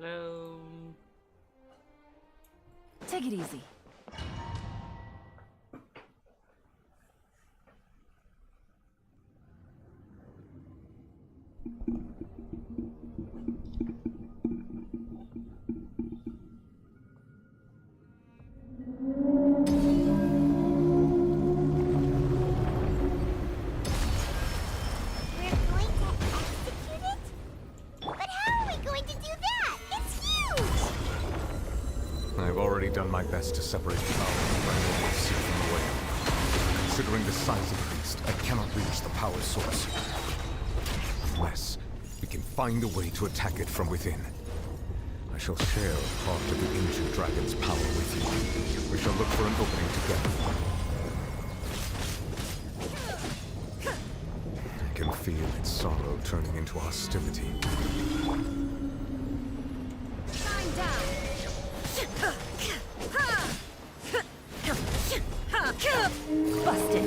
Hello. Take it easy. I've already done my best to separate the power from my normal seed from the whale. Considering the size of the beast, I cannot reach the power source. Unless we can find a way to attack it from within. I shall share part of the ancient dragon's power with you. We shall look for an opening together. I can feel its sorrow turning into hostility. Shine down! Busted!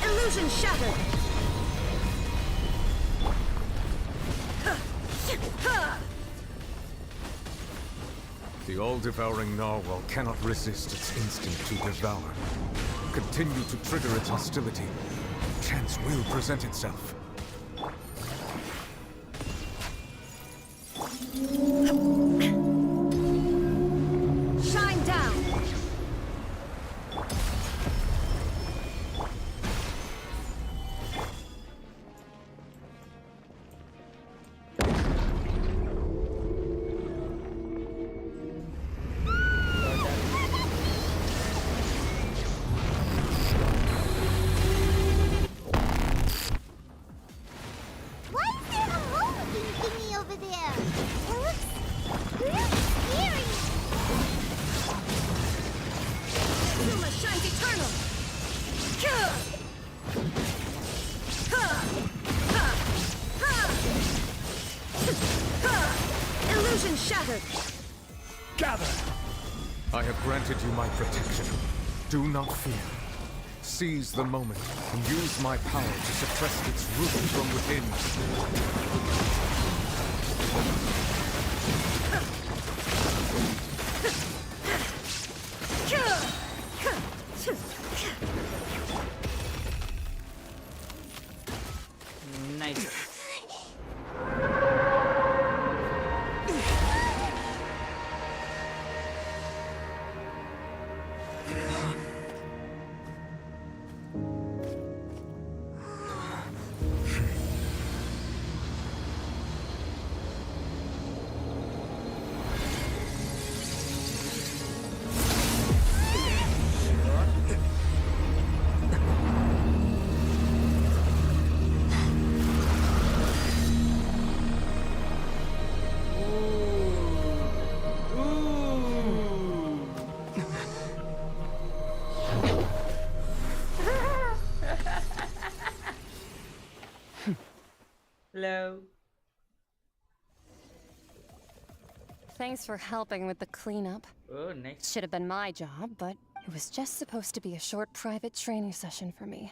Illusion shattered! The all-devouring narwhal cannot resist its instinct to devour. Continue to trigger its hostility. Chance will present itself. Shine down! Illusion shattered! Gather! I have granted you my protection. Do not fear. Seize the moment and use my power to suppress its roots from within. Nice. Hello. Thanks for helping with the cleanup. Oh, next. Should have been my job, but it was just supposed to be a short private training session for me.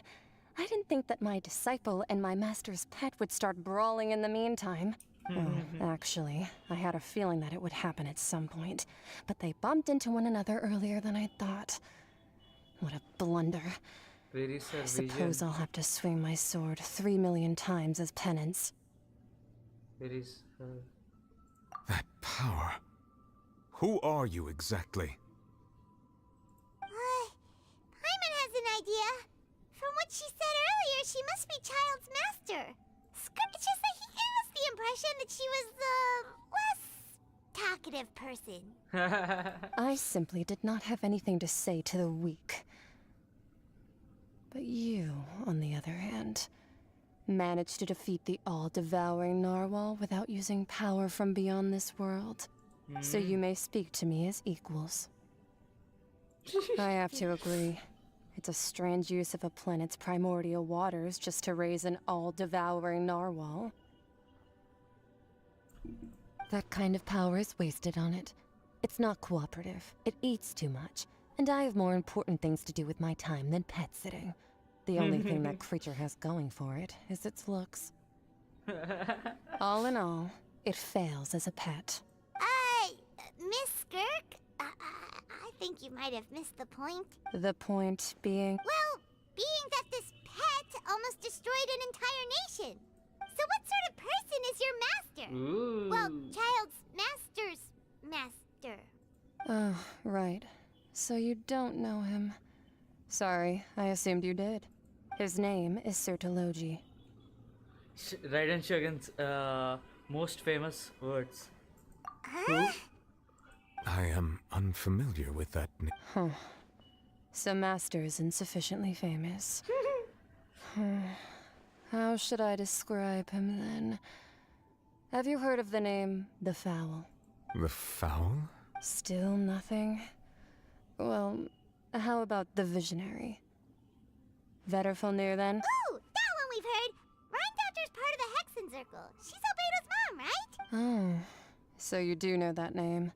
I didn't think that my disciple and my master's pet would start brawling in the meantime. Well, actually, I had a feeling that it would happen at some point, but they bumped into one another earlier than I thought. What a blunder. Where is her I suppose vision? I'll have to swing my sword 3 million times as penance. Where is her? That power. Who are you exactly? Paimon has an idea. From what she said earlier, she must be Child's master. It's just that he gave us the impression that she was the less talkative person. I simply did not have anything to say to the weak. But you, on the other hand, managed to defeat the all-devouring narwhal without using power from beyond this world. So you may speak to me as equals. I have to agree. It's a strange use of a planet's primordial waters just to raise an all-devouring narwhal. That kind of power is wasted on it. It's not cooperative. It eats too much. And I have more important things to do with my time than pet sitting. the only thing that creature has going for it is its looks. All in all, it fails as a pet. Miss Skirk? I think you might have missed the point. The point being... Well, being that this pet almost destroyed an entire nation. So what sort of person is your master? Ooh. Well, child's master's master. Oh, right. So you don't know him. Sorry, I assumed you did. His name is Sir Tologi. Raiden Shogun's most famous words. Who? I am unfamiliar with that name. Huh. So Master isn't sufficiently famous. How should I describe him then? Have you heard of the name The Fowl? The Fowl? Still nothing? Well, how about the Visionary? Vetterfilnir then? Ooh, that one we've heard. Rhine part of the Hexen Circle. She's Albedo's mom, right? Oh, so you do know that name.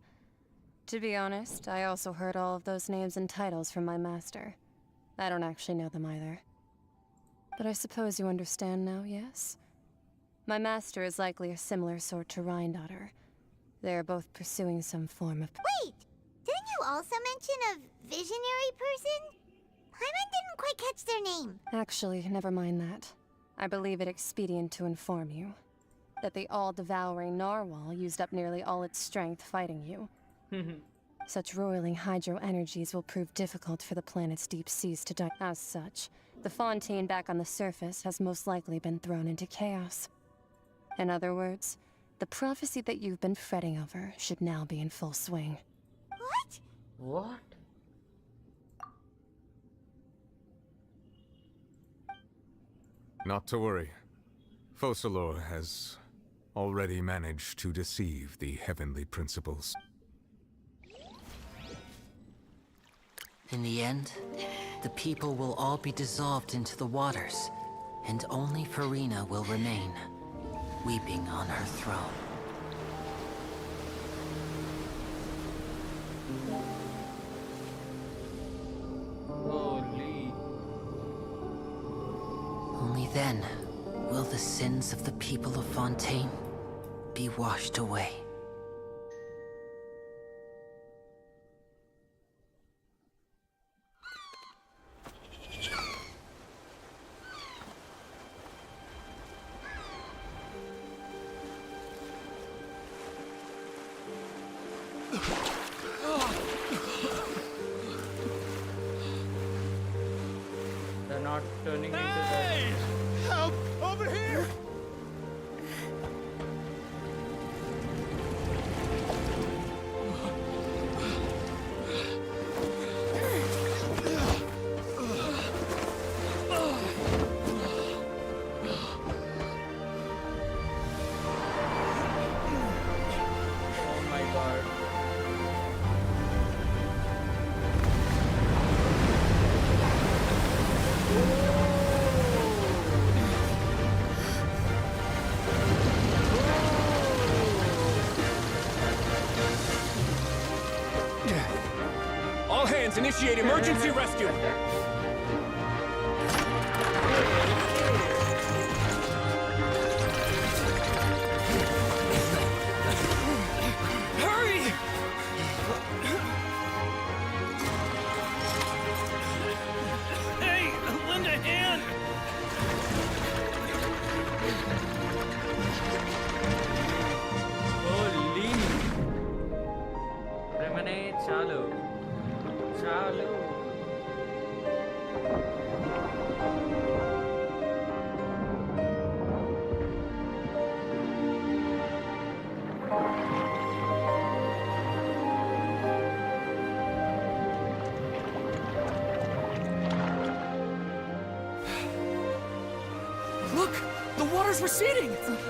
To be honest, I also heard all of those names and titles from my master. I don't actually know them either. But I suppose you understand now, yes? My master is likely a similar sort to Rhine. They are both pursuing some form of... Wait, didn't you also mention a visionary person? Paimon didn't quite catch their name. Actually, never mind that. I believe it expedient to inform you that the all-devouring narwhal used up nearly all its strength fighting you. Such roiling hydro energies will prove difficult for the planet's deep seas to die. As such, the Fontaine back on the surface has most likely been thrown into chaos. In other words, the prophecy that you've been fretting over should now be in full swing. What? What? Not to worry. Focalor has already managed to deceive the heavenly principles. In the end, the people will all be dissolved into the waters, and only Farina will remain, weeping on her throne. Holy. Only then will the sins of the people of Fontaine be washed away. They're not turning into the... Help! Over here! Oh my god. All hands, initiate emergency rescue! Hurry! Hey, lend a hand! Holy. Remane chalu. Chalu. Look! The water's receding! Okay.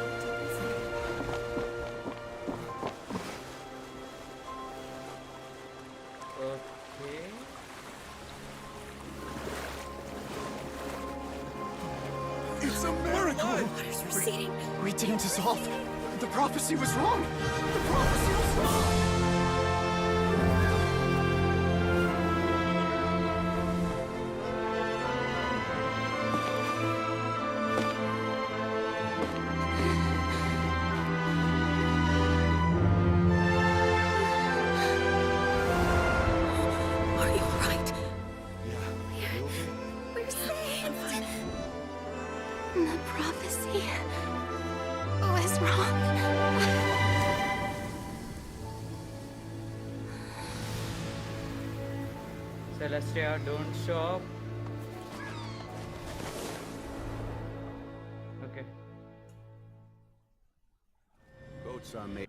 It's a miracle! Water's receding. We didn't dissolve. The prophecy was wrong! The prophecy was wrong! Celestia, don't shop. Okay. Boats are made.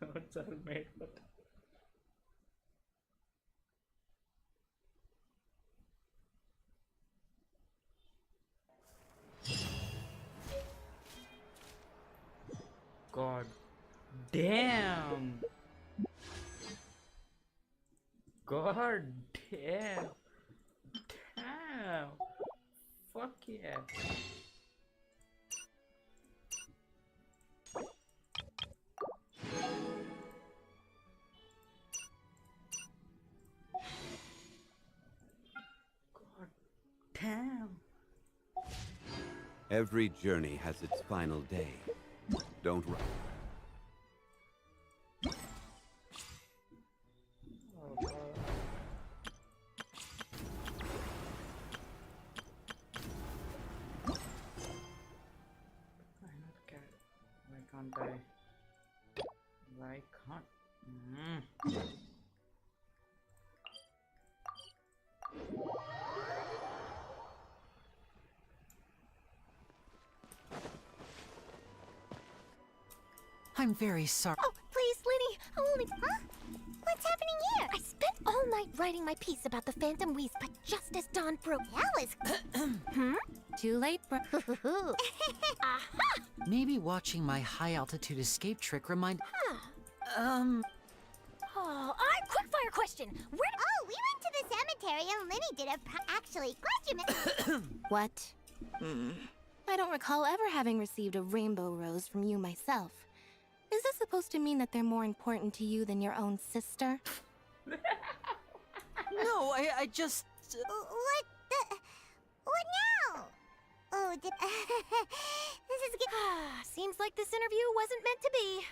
Notes are made, but God damn. God damn. Damn. Fuck yeah. God damn. Every journey has its final day. Don't run. Oh, God. Why not cat? Why can't I? Why can't? I'm very sorry. Oh, please, Lenny. I'll only. Huh? What's happening here? I spent all night writing my piece about the Phantom Whis, but just as dawn broke, that was. Too late, bro. Aha! Maybe watching my high-altitude escape trick remind... Oh, quickfire question. Where? Oh, we went to the cemetery and Lenny did a actually. Glad you What? I don't recall ever having received a rainbow rose from you myself. Is this supposed to mean that they're more important to you than your own sister? No, I just... What the? What now? Oh, did. This is good. Seems like this interview wasn't meant to be.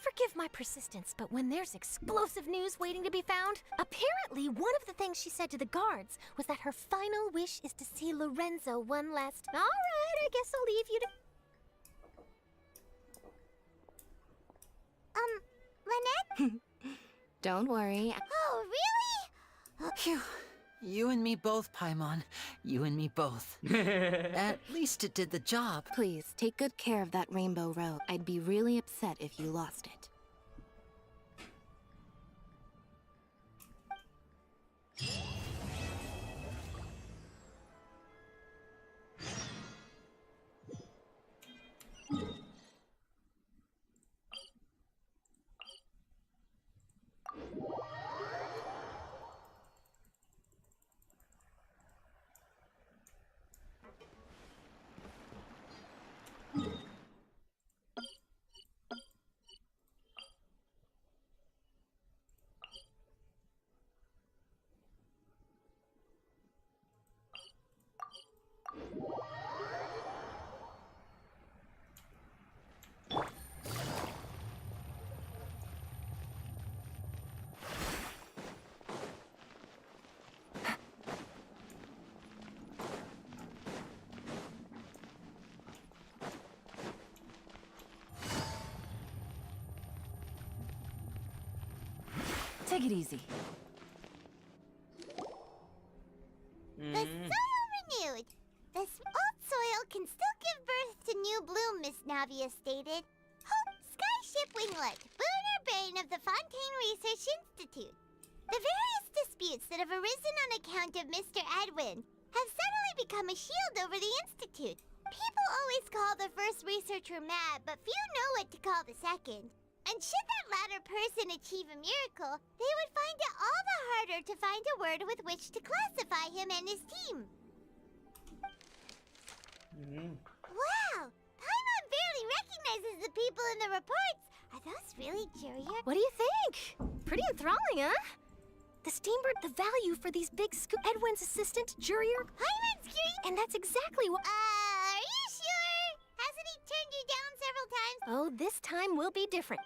Forgive my persistence, but when there's explosive news waiting to be found, apparently one of the things she said to the guards was that her final wish is to see Lorenzo one last... All right, I guess I'll leave you to... Lynette? Don't worry. Oh, really? Phew. You and me both, Paimon. You and me both. At least it did the job. Please, take good care of that rainbow rose. I'd be really upset if you lost it. Take it easy. The soil renewed. This old soil can still give birth to new bloom, Miss Navia stated. Hope, Skyship Winglet, Booner Bane of the Fontaine Research Institute. The various disputes that have arisen on account of Mr. Edwin have suddenly become a shield over the Institute. People always call the first researcher mad, but few know what to call the second. And should that latter person achieve a miracle, they would find it all the harder to find a word with which to classify him and his team. Wow! Paimon barely recognizes the people in the reports. Are those really Jurier? What do you think? Pretty enthralling, huh? The Steambird, the value for these big Edwin's assistant, Jurier. Paimon's curious. And that's exactly what... Are you sure? Hasn't he turned you down several times? Oh, this time will be different.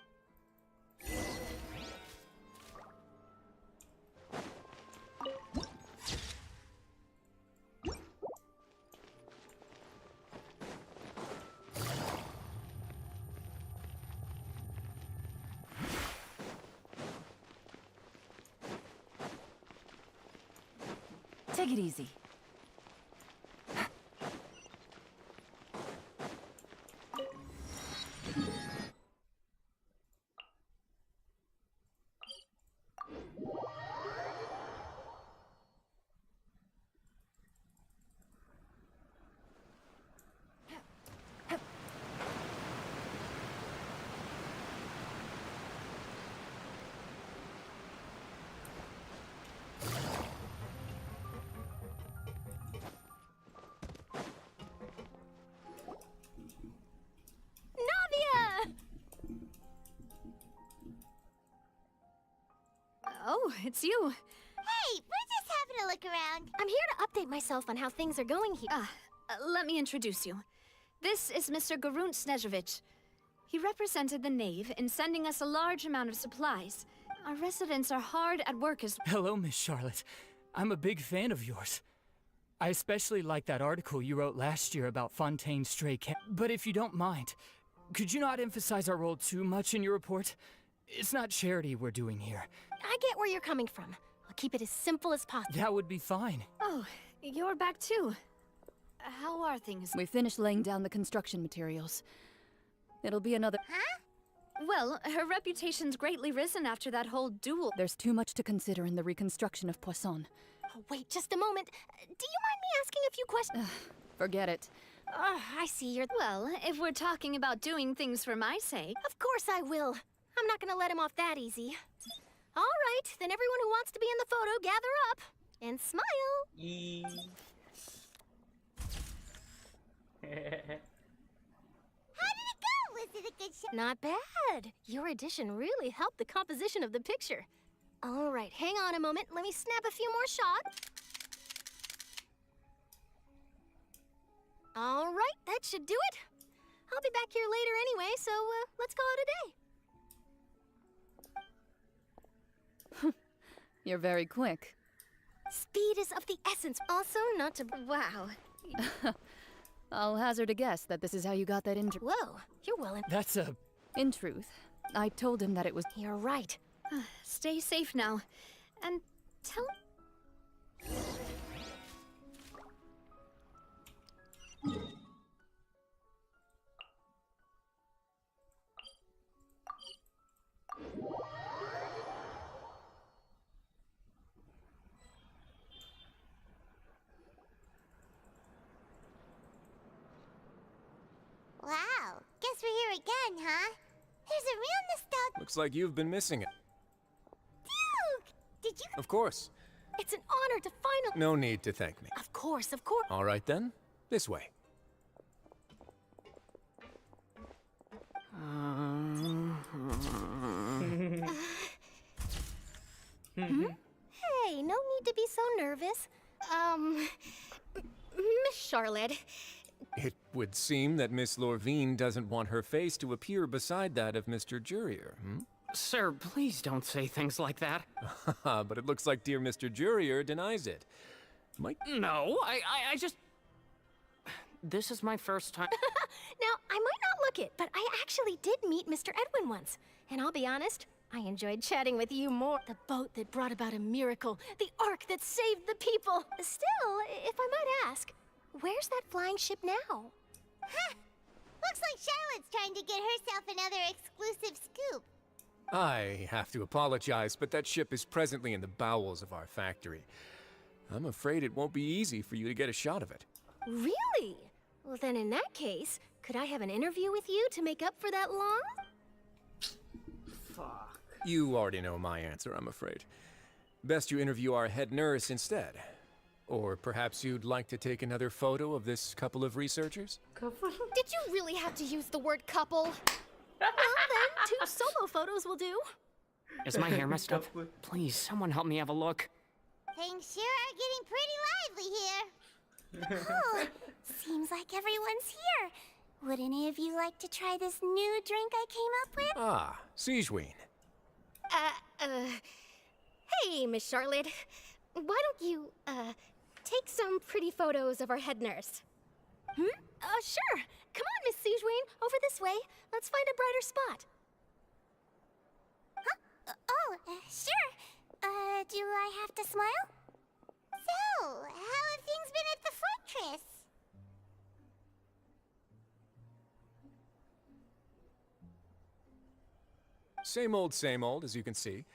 Take it easy. Oh, it's you. Hey, we're just having a look around. I'm here to update myself on how things are going here. Let me introduce you. This is Mr. Garunt Snezhevich. He represented the Knave in sending us a large amount of supplies. Our residents are hard at work as Hello, Miss Charlotte. I'm a big fan of yours. I especially like that article you wrote last year about Fontaine's stray cat. But if you don't mind, could you not emphasize our role too much in your report? It's not charity we're doing here. I get where you're coming from. I'll keep it as simple as possible. That would be fine. Oh, you're back too. How are things? We finished laying down the construction materials. It'll be another... Huh? Well, her reputation's greatly risen after that whole duel. There's too much to consider in the reconstruction of Poisson. Oh, wait just a moment. Do you mind me asking a few questions? Forget it. I see you're... Well, if we're talking about doing things for my sake... Of course I will. I'm not gonna let him off that easy. All right, then everyone who wants to be in the photo, gather up. And smile. How did it go? Was it a good show? Not bad. Your addition really helped the composition of the picture. All right, hang on a moment. Let me snap a few more shots. All right, that should do it. I'll be back here later anyway, so let's call it a day. You're very quick. Speed is of the essence. Also, not to... Wow. I'll hazard a guess that this is how you got that injury. Whoa, you're well in... That's a... In truth, I told him that it was... You're right. Stay safe now. And tell... Wow, guess we're here again, huh? There's a real nostalgia. Looks like you've been missing it. Duke! Did you... Of course. It's an honor to finally... No need to thank me. Of course, of course. All right then, this way. Hey, no need to be so nervous. Miss Charlotte, It would seem that Miss Lorvine doesn't want her face to appear beside that of Mr. Jurier, Sir, please don't say things like that. But it looks like dear Mr. Jurier denies it. Might... No, I just... This is my first time... now, I might not look it, but I actually did meet Mr. Edwin once. And I'll be honest, I enjoyed chatting with you more. The boat that brought about a miracle, the ark that saved the people. Still, if I might ask, where's that flying ship now? Huh. Looks like Charlotte's trying to get herself another exclusive scoop. I have to apologize, but that ship is presently in the bowels of our factory. I'm afraid it won't be easy for you to get a shot of it. Really? Well, then in that case, could I have an interview with you to make up for that loss? Fuck. You already know my answer, I'm afraid. Best you interview our head nurse instead. Or perhaps you'd like to take another photo of this couple of researchers? Did you really have to use the word couple? Well, then, 2 solo photos will do. Is my hair messed up? Please, someone help me have a look. Things sure are getting pretty lively here. Oh, seems like everyone's here. Would any of you like to try this new drink I came up with? Ah, Siegeween. Hey, Miss Charlotte. Why don't you, take some pretty photos of our head nurse? Sure. Come on, Miss Siegeween. Over this way. Let's find a brighter spot. Huh? Sure. Do I have to smile? So, How have things been at the fortress? Same old, as you can see.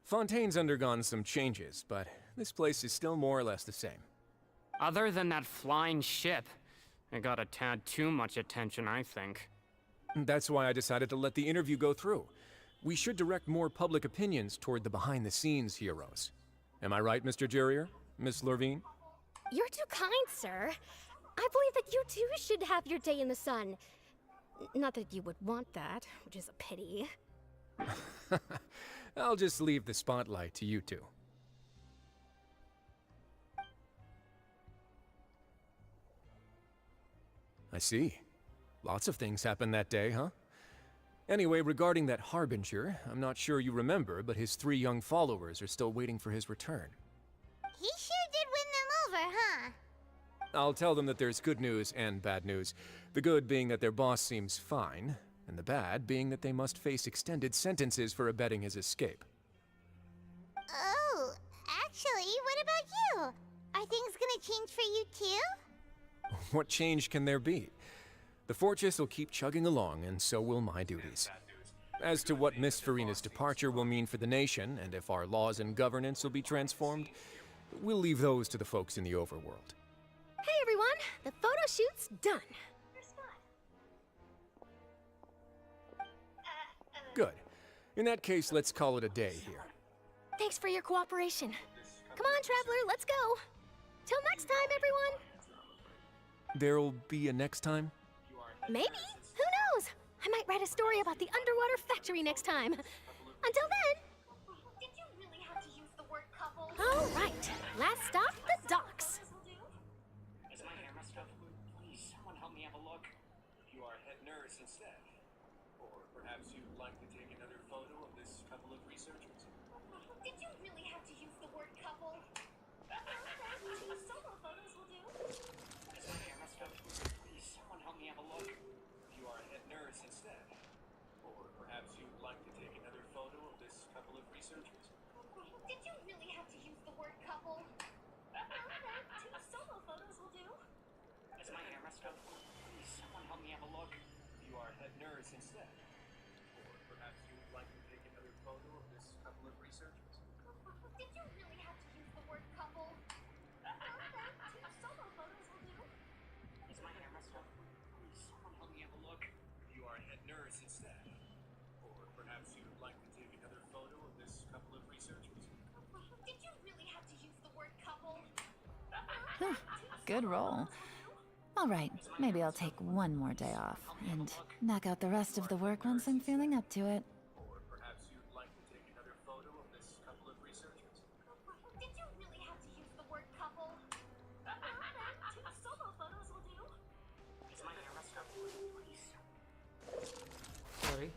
Fontaine's undergone some changes, but this place is still more or less the same. Other than that flying ship, it got a tad too much attention, I think. That's why I decided to let the interview go through. We should direct more public opinions toward the behind-the-scenes heroes. Am I right, Mr. Jurrier? Miss Lurvine? You're too kind, sir. I believe that you too should have your day in the sun. Not that you would want that, which is a pity. I'll just leave the spotlight to you two. I see. Lots of things happened that day, huh? Anyway, regarding that Harbinger, I'm not sure you remember, but his 3 young followers are still waiting for his return. He sure did win them over, huh? I'll tell them that there's good news and bad news. The good being that their boss seems fine, and the bad being that they must face extended sentences for abetting his escape. Oh, actually, what about you? Are things gonna change for you too? What change can there be? The fortress will keep chugging along, and so will my duties. As to what Miss Farina's departure will mean for the nation, and if our laws and governance will be transformed, we'll leave those to the folks in the overworld. Hey everyone, the photo shoot's done. Good. In that case, let's call it a day here. Thanks for your cooperation. Come on, Traveler, let's go. Till next time, everyone. There'll be a next time? Maybe. Who knows? I might write a story about the underwater factory next time. Until then. Did you really have to use the word couple? All right. Last stop, the docks. Is my hair messed up? Please, someone help me have a look. You are head nurse instead. Or perhaps you'd like to take another photo of this couple of researchers. Did you really have to use the word couple? 2 solo photos will do. Is my hair messed up? Please, someone help me have a look. You are head nurse instead. Or perhaps you'd like to take another photo of this couple of researchers. Did you really have to use the word couple? 2 solo photos will do. Is my hair messed up? Please, someone help me have a look. You are head nurse instead. Or perhaps you'd like to take another photo of this couple of researchers. Did you really have to use the word couple? 2 solo photos will do. Is my hair messed up? Please, someone help me have a look. You are head nurse instead. Or perhaps you'd like to take another photo of this couple of researchers. Did you really have to use the word couple? Good roll. All right, maybe I'll take one more day off and knock out the rest of the work once I'm feeling up to it. Or perhaps you'd like to take another photo of this couple of researchers. Did you really have to use the word couple? 2 solo photos will do. Is my hair messed up? Please. Sorry.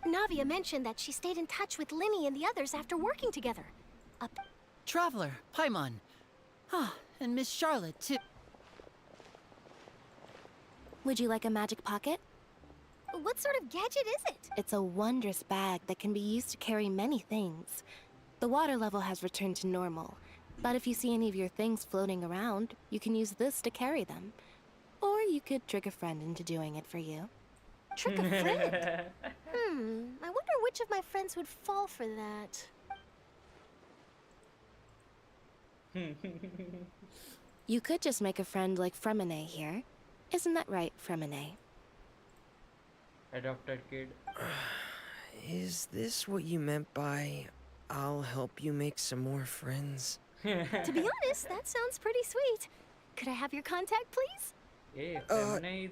Navia mentioned that she stayed in touch with Linny and the others after working together. Traveler, Paimon. Ah, and Miss Charlotte, too. Would you like a magic pocket? What sort of gadget is it? It's a wondrous bag that can be used to carry many things. The water level has returned to normal, but if you see any of your things floating around, you can use this to carry them. Or you could trick a friend into doing it for you. Trick a friend? I wonder which of my friends would fall for that. You could just make a friend like Fremine here. Isn't that right, Fremine? Adopted kid. Is this what you meant by, I'll help you make some more friends? To be honest, that sounds pretty sweet. Could I have your contact, please? Hey, Oh, You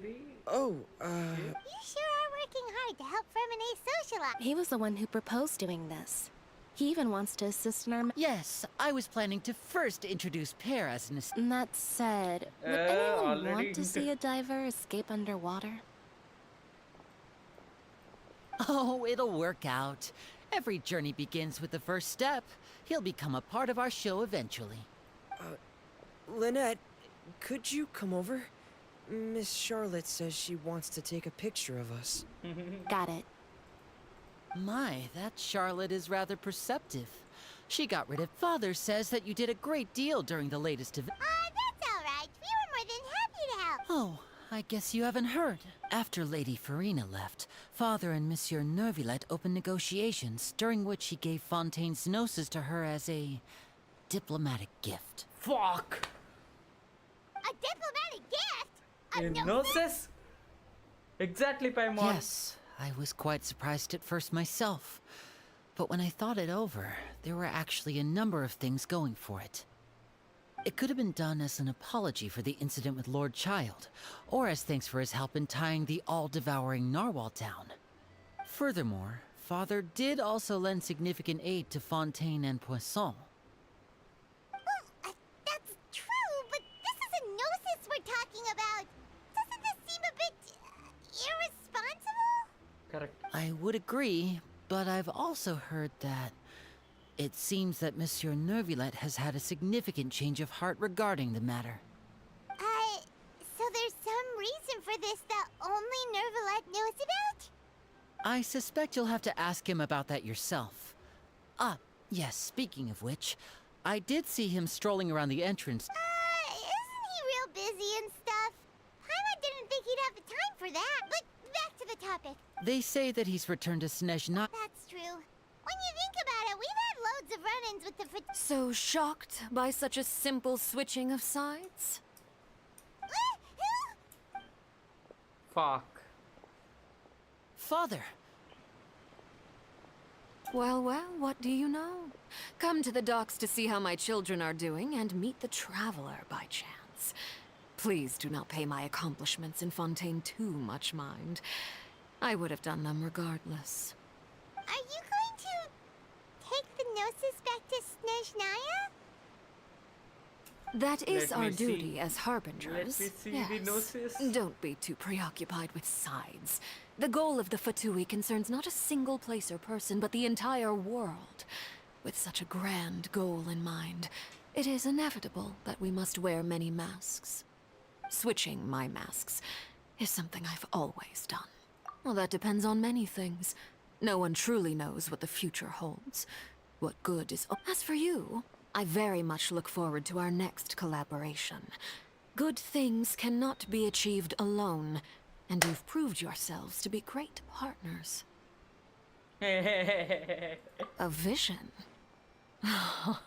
sure are working hard to help Fremine socialize. He was the one who proposed doing this. He even wants to assist in our... Yes, I was planning to first introduce Pear as an That said, would anyone already want to see a diver escape underwater? Oh, it'll work out. Every journey begins with the first step. He'll become a part of our show eventually. Lynette, could you come over? Miss Charlotte says she wants to take a picture of us. Got it. My, that Charlotte is rather perceptive. She got rid of... Father says that you did a great deal during the latest event. That's all right. We were more than happy to help. Oh, I guess you haven't heard. After Lady Farina left, Father and Monsieur Nervillet opened negotiations, during which he gave Fontaine's Gnosis to her as a diplomatic gift. Fuck! A diplomatic gift? Gnosis? Exactly, Paimon. Yes, I was quite surprised at first myself. But when I thought it over, there were actually a number of things going for it. It could have been done as an apology for the incident with Lord Child, or as thanks for his help in tying the all-devouring narwhal down. Furthermore, Father did also lend significant aid to Fontaine and Poisson. That's true, but this is a gnosis we're talking about. Doesn't this seem a bit irresponsible? Correct. I would agree, but I've also heard that it seems that Monsieur Nervillet has had a significant change of heart regarding the matter. So there's some reason for this that only Nervillet knows about? I suspect you'll have to ask him about that yourself. Ah, yes, speaking of which, I did see him strolling around the entrance. Isn't he real busy and stuff? Paimon didn't think he'd have the time for that, but back to the topic. They say that he's returned to Snezhna. That's true. When you think about it, we've had loads of run-ins with the So shocked by such a simple switching of sides? Fuck. Father! Well, what do you know? Come to the docks to see how my children are doing and meet the traveler by chance. Please do not pay my accomplishments in Fontaine too much mind. I would have done them regardless. Are you going to take the Gnosis back to Snezhnaya? That is Let me our see. duty as harbingers. Let me see yes. the Gnosis. Don't be too preoccupied with sides. The goal of the Fatui concerns not a single place or person, but the entire world. With such a grand goal in mind, it is inevitable that we must wear many masks. Switching my masks is something I've always done. Well, that depends on many things. No one truly knows what the future holds. What good is... As for you, I very much look forward to our next collaboration. Good things cannot be achieved alone, and you've proved yourselves to be great partners. A vision? All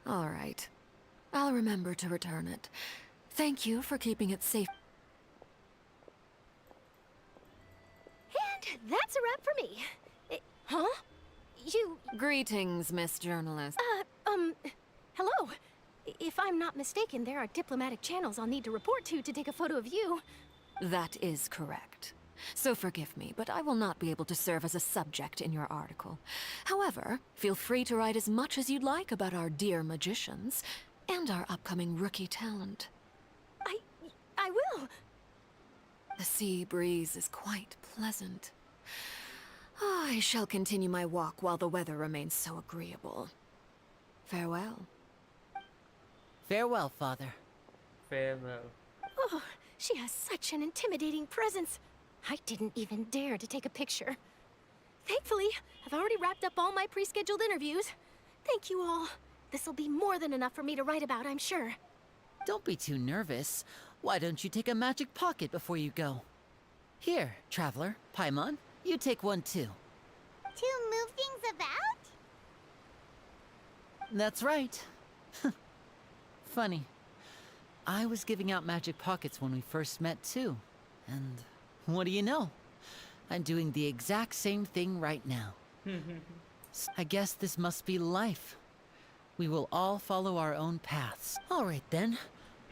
right. I'll remember to return it. Thank you for keeping it safe. And that's a wrap for me. Huh? You... Greetings, Miss Journalist. Hello. If I'm not mistaken, there are diplomatic channels I'll need to report to take a photo of you. That is correct. So forgive me, but I will not be able to serve as a subject in your article. However, feel free to write as much as you'd like about our dear magicians and our upcoming rookie talent. I will. The sea breeze is quite pleasant. I shall continue my walk while the weather remains so agreeable. Farewell. Farewell, Father. Farewell. Oh, she has such an intimidating presence. I didn't even dare to take a picture. Thankfully, I've already wrapped up all my pre-scheduled interviews. Thank you all. This'll be more than enough for me to write about, I'm sure. Don't be too nervous. Why don't you take a magic pocket before you go? Here, Traveler, Paimon, you take one too. To move things about? That's right. Funny. I was giving out magic pockets when we first met too. And what do you know? I'm doing the exact same thing right now. I guess this must be life. We will all follow our own paths. All right then.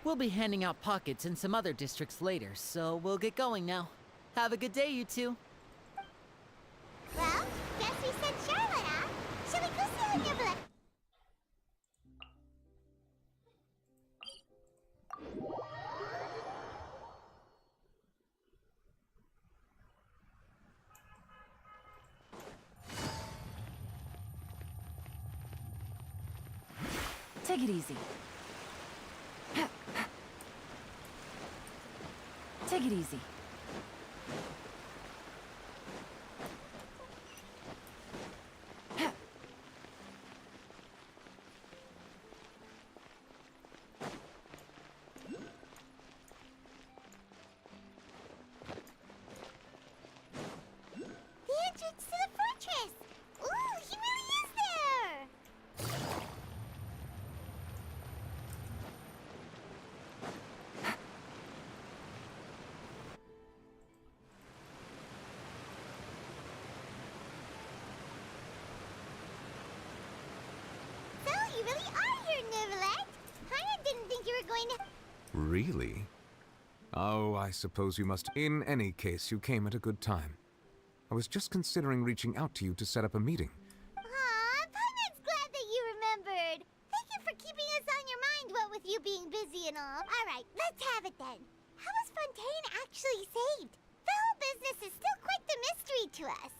We'll be handing out pockets in some other districts later, so we'll get going now. Have a good day, you two. Well, guess we sent Charlotte off. Shall we go see her nibble? Take it easy. Take it easy. The entrance to the fortress! Ooh, he really is there! So, you really are here, Nervalette! Hyun didn't think you were going to... Really? Oh, I suppose you must. In any case, you came at a good time. I was just considering reaching out to you to set up a meeting. Aw, Paimon's glad that you remembered. Thank you for keeping us on your mind, what with you being busy and all. Alright, let's have it then. How was Fontaine actually saved? The whole business is still quite the mystery to us.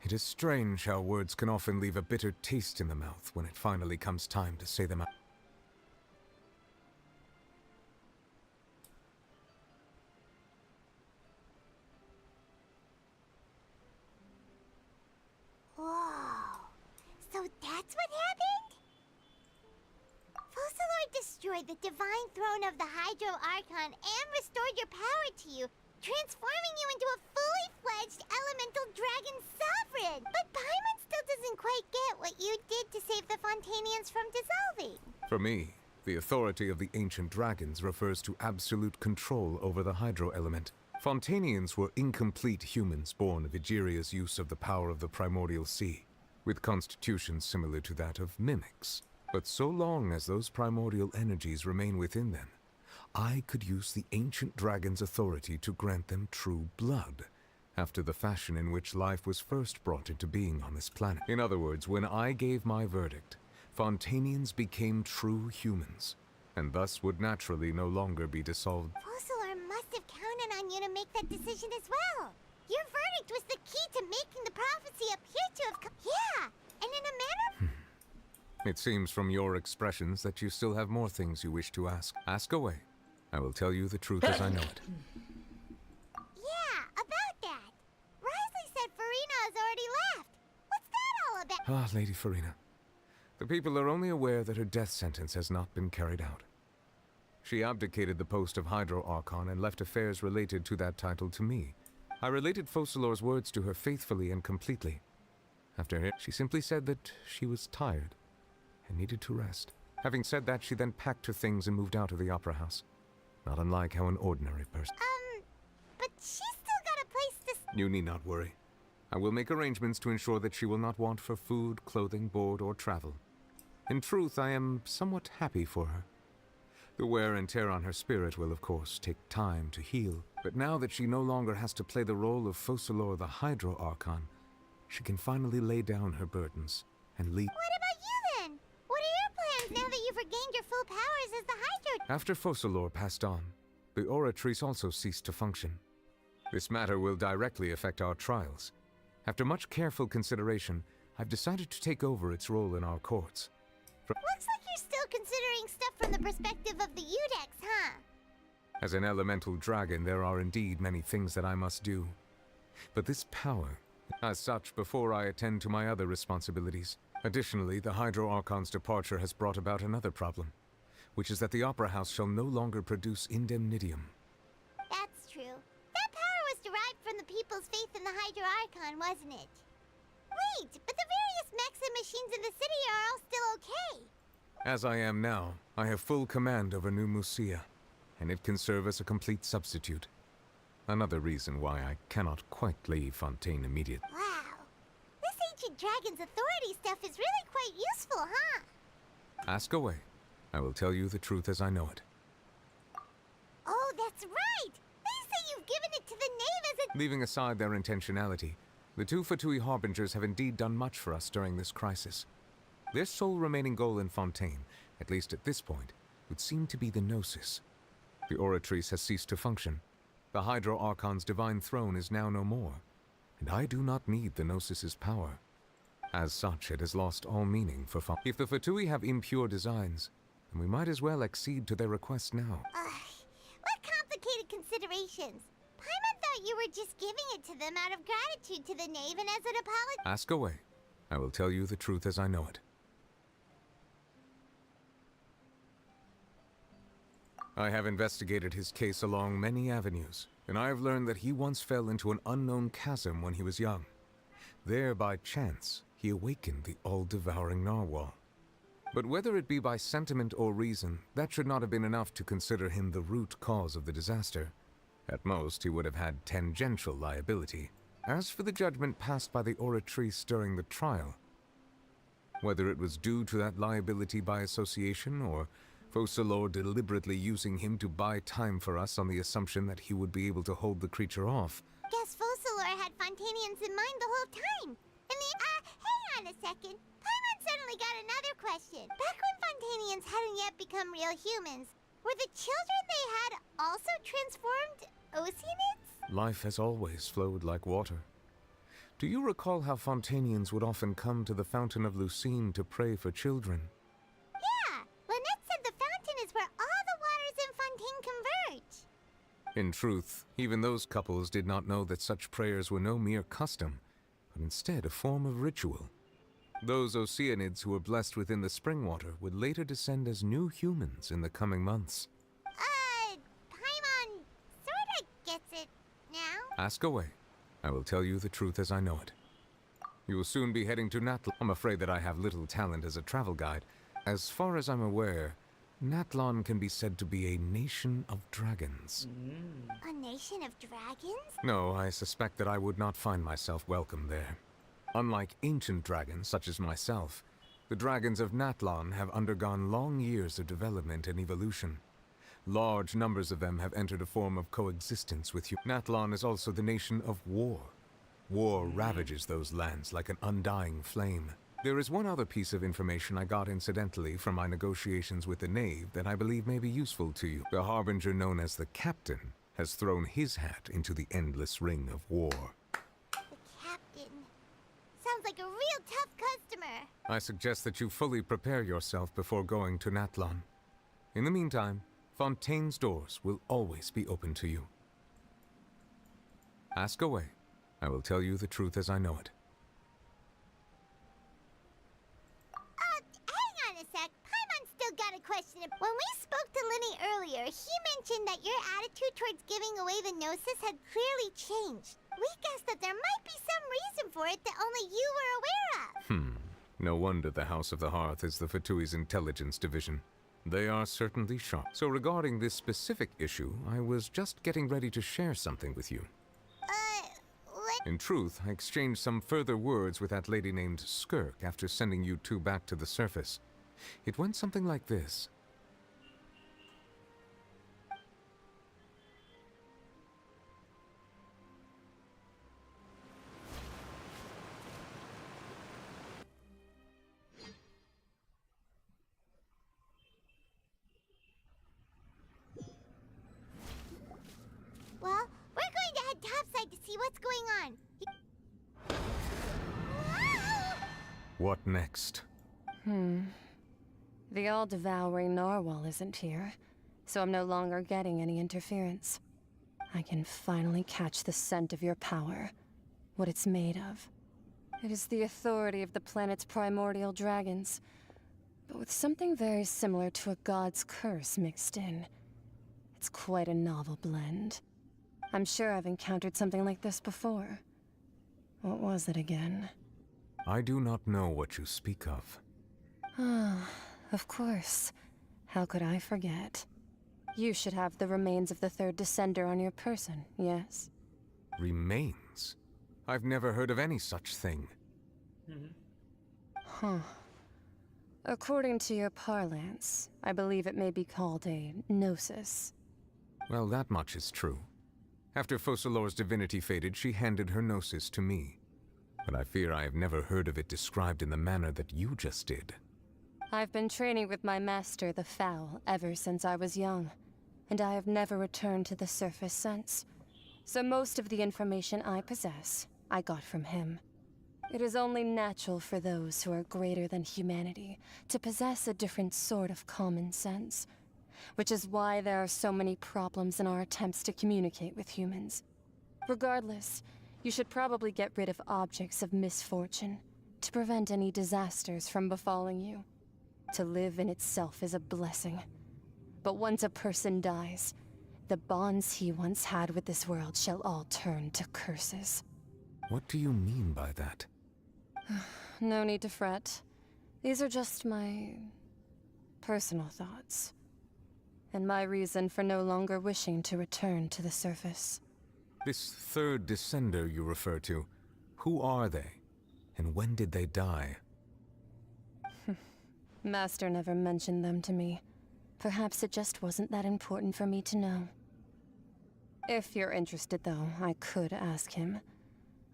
It is strange how words can often leave a bitter taste in the mouth when it finally comes time to say them out. Whoa. So that's what happened? Focalor destroyed the divine throne of the Hydro Archon and restored your power to you, transforming you into a fully fledged elemental dragon sovereign. But Paimon still doesn't quite get what you did to save the Fontanians from dissolving. For me, the authority of the ancient dragons refers to absolute control over the hydro element. Fontanians were incomplete humans born of Egeria's use of the power of the primordial sea, with constitutions similar to that of mimics. But so long as those primordial energies remain within them, I could use the ancient dragon's authority to grant them true blood, after the fashion in which life was first brought into being on this planet. In other words, when I gave my verdict, Fontanians became true humans, and thus would naturally no longer be dissolved. Focalor must have counted on you to make that decision as well. Your verdict was the key to making the prophecy appear to have come. Yeah, and in a manner... It seems from your expressions that you still have more things you wish to ask. Ask away. I will tell you the truth as I know it. Yeah, about that. Risley said Farina has already left. What's that all about? Ah, Lady Farina. The people are only aware that her death sentence has not been carried out. She abdicated the post of Hydro Archon and left affairs related to that title to me. I related Focalor's words to her faithfully and completely. After she simply said that she was tired and needed to rest. Having said that, she then packed her things and moved out of the opera house. Not unlike how an ordinary person... But she's still got a place to... You need not worry. I will make arrangements to ensure that she will not want for food, clothing, board, or travel. In truth, I am somewhat happy for her. The wear and tear on her spirit will, of course, take time to heal. But now that she no longer has to play the role of Focalor the Hydro Archon, she can finally lay down her burdens and lead... What about you then? What are your plans now that you've regained your full powers as the Hydro... After Focalor passed on, the Oratrice also ceased to function. This matter will directly affect our trials. After much careful consideration, I've decided to take over its role in our courts. Looks like you're still considering stuff from the perspective of the Udex, huh? As an elemental dragon, there are indeed many things that I must do. But this power, as such, before I attend to my other responsibilities. Additionally, the Hydro Archon's departure has brought about another problem. which is that the Opera House shall no longer produce indemnitium. That's true. That power was derived from the people's faith in the Hydro Archon, wasn't it? Wait, but the various mechs and machines in the city are all still okay. As I am now, I have full command over New Musia, and it can serve as a complete substitute. Another reason why I cannot quite leave Fontaine immediately. Wow. This ancient dragon's authority stuff is really quite useful, huh? Ask away. I will tell you the truth as I know it. Oh, that's right! They say you've given it to the knave as a... Leaving aside their intentionality, the two Fatui Harbingers have indeed done much for us during this crisis. Their sole remaining goal in Fontaine, at least at this point, would seem to be the Gnosis. The Oratrice has ceased to function. The Hydro Archon's divine throne is now no more, and I do not need the Gnosis's power. As such, it has lost all meaning for Fontaine. If the Fatui have impure designs, then we might as well accede to their request now. What complicated considerations? Paimon thought you were just giving it to them out of gratitude to the knave and as an apology. Ask away. I will tell you the truth as I know it. I have investigated his case along many avenues, and I have learned that he once fell into an unknown chasm when he was young. There, by chance, he awakened the all-devouring narwhal. But whether it be by sentiment or reason, that should not have been enough to consider him the root cause of the disaster. At most, he would have had tangential liability. As for the judgment passed by the Oratrice during the trial, whether it was due to that liability by association, or Focalor deliberately using him to buy time for us on the assumption that he would be able to hold the creature off. Guess Focalor had Fontanians in mind the whole time. Hang on a second. Paimon suddenly got another question. Back when Fontanians hadn't yet become real humans, were the children they had also transformed Oceanids? Life has always flowed like water. Do you recall how Fontanians would often come to the Fountain of Lucine to pray for children? Yeah, Lynette said the fountain is where all the waters in Fontaine converge. In truth, even those couples did not know that such prayers were no mere custom, but instead a form of ritual. Those Oceanids who were blessed within the spring water would later descend as new humans in the coming months. Paimon sorta gets it now. Ask away. I will tell you the truth as I know it. You will soon be heading to Natlon. I'm afraid that I have little talent as a travel guide. As far as I'm aware, Natlon can be said to be a nation of dragons. A nation of dragons? No, I suspect that I would not find myself welcome there. Unlike ancient dragons such as myself, the dragons of Natlon have undergone long years of development and evolution. Large numbers of them have entered a form of coexistence with you. Natlon is also the nation of war. War ravages those lands like an undying flame. There is one other piece of information I got incidentally from my negotiations with the knave that I believe may be useful to you. The harbinger known as the Captain has thrown his hat into the endless ring of war. The Captain. Sounds like a real tough customer. I suggest that you fully prepare yourself before going to Natlon. In the meantime, Fontaine's doors will always be open to you. Ask away. I will tell you the truth as I know it. Hang on a sec. Paimon still got a question. When we spoke to Linny earlier, he mentioned that your attitude towards giving away the Gnosis had clearly changed. We guessed that there might be some reason for it that only you were aware of. No wonder the House of the Hearth is the Fatui's intelligence division. They are certainly sharp. So regarding this specific issue, I was just getting ready to share something with you. In truth, I exchanged some further words with that lady named Skirk after sending you two back to the surface. It went something like this. Well, we're going to head topside to see what's going on. What next? The all-devouring narwhal isn't here, so I'm no longer getting any interference. I can finally catch the scent of your power, what it's made of. It is the authority of the planet's primordial dragons. but with something very similar to a god's curse mixed in. It's quite a novel blend. I'm sure I've encountered something like this before. What was it again? I do not know what you speak of. Ah, of course. How could I forget? You should have the remains of the third descender on your person, yes? Remains? I've never heard of any such thing. Huh. According to your parlance, I believe it may be called a gnosis. Well, that much is true. After Focalor's divinity faded, she handed her gnosis to me. But I fear I have never heard of it described in the manner that you just did. I've been training with my master, the Foul, ever since I was young, and I have never returned to the surface since. So most of the information I possess, I got from him. It is only natural for those who are greater than humanity to possess a different sort of common sense, which is why there are so many problems in our attempts to communicate with humans. Regardless, you should probably get rid of objects of misfortune to prevent any disasters from befalling you. To live in itself is a blessing. But once a person dies, the bonds he once had with this world shall all turn to curses. What do you mean by that? No need to fret. These are just my personal thoughts, and my reason for no longer wishing to return to the surface. This third descender you refer to, who are they? And when did they die? Master never mentioned them to me. Perhaps it just wasn't that important for me to know. If you're interested, though, I could ask him.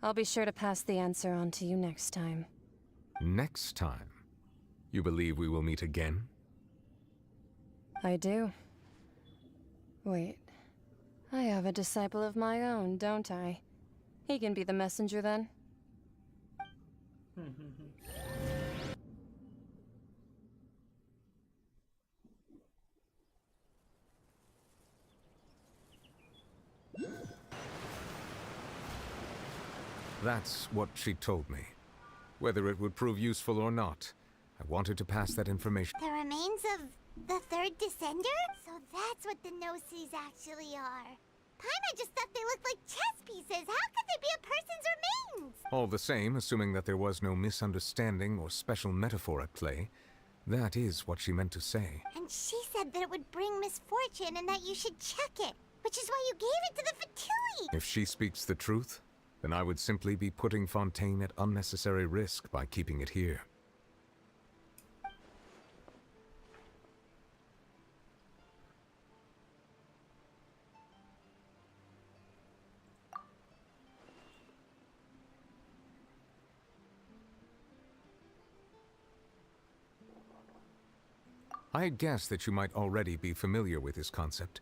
I'll be sure to pass the answer on to you next time. Next time? You believe we will meet again? I do. Wait. I have a disciple of my own, don't I? He can be the messenger then. That's what she told me. Whether it would prove useful or not, I wanted to pass that information. The remains of the third descender? So that's what the Gnosis actually are. Paimon just thought they looked like chess pieces. How could they be a person's remains? All the same, assuming that there was no misunderstanding or special metaphor at play, that is what she meant to say. And she said that it would bring misfortune and that you should check it, which is why you gave it to the Fatui. If she speaks the truth, then I would simply be putting Fontaine at unnecessary risk by keeping it here. I had guessed that you might already be familiar with this concept,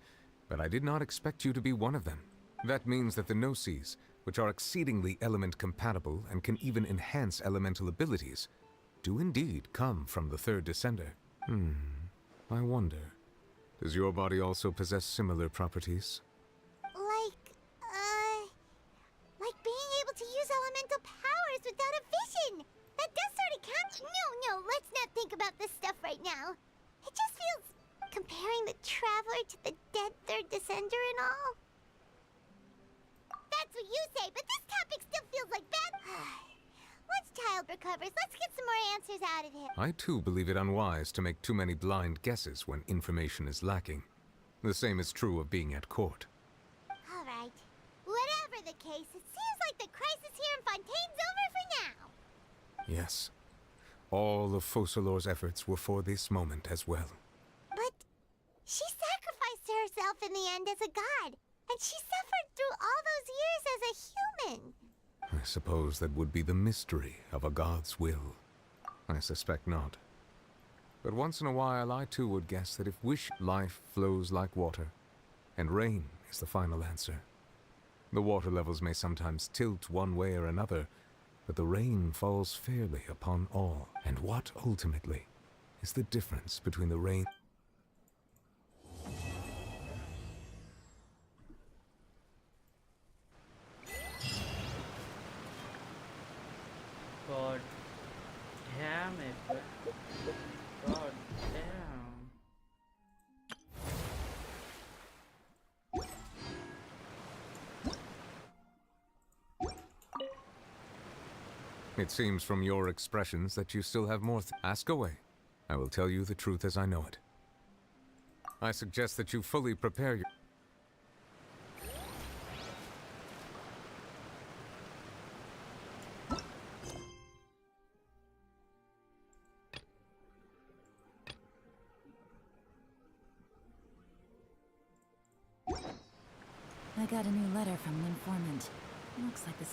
but I did not expect you to be one of them. That means that the Gnosis, which are exceedingly element-compatible and can even enhance elemental abilities, do indeed come from the third descender. I wonder, does your body also possess similar properties? Like being able to use elemental powers without a vision. That does sort of count. No, let's not think about this stuff right now. It just feels comparing the Traveler to the dead third descender and all. That's what you say, but this topic still feels like bad. Once Child recovers, let's get some more answers out of him. I too believe it unwise to make too many blind guesses when information is lacking. The same is true of being at court. All right. Whatever the case, it seems like the crisis here in Fontaine's over for now. Yes. All of Focalor's efforts were for this moment as well. But she sacrificed herself in the end as a god, and she suffered through all those years as a human. I suppose that would be the mystery of a god's will. I suspect not. But once in a while I too would guess that if life flows like water, and rain is the final answer. The water levels may sometimes tilt one way or another, but the rain falls fairly upon all. And what, ultimately, is the difference between the rain... God damn it. God damn. It seems from your expressions that you still have more. Ask away. I will tell you the truth as I know it. I suggest that you fully prepare your. I got a new letter from an informant. Looks like the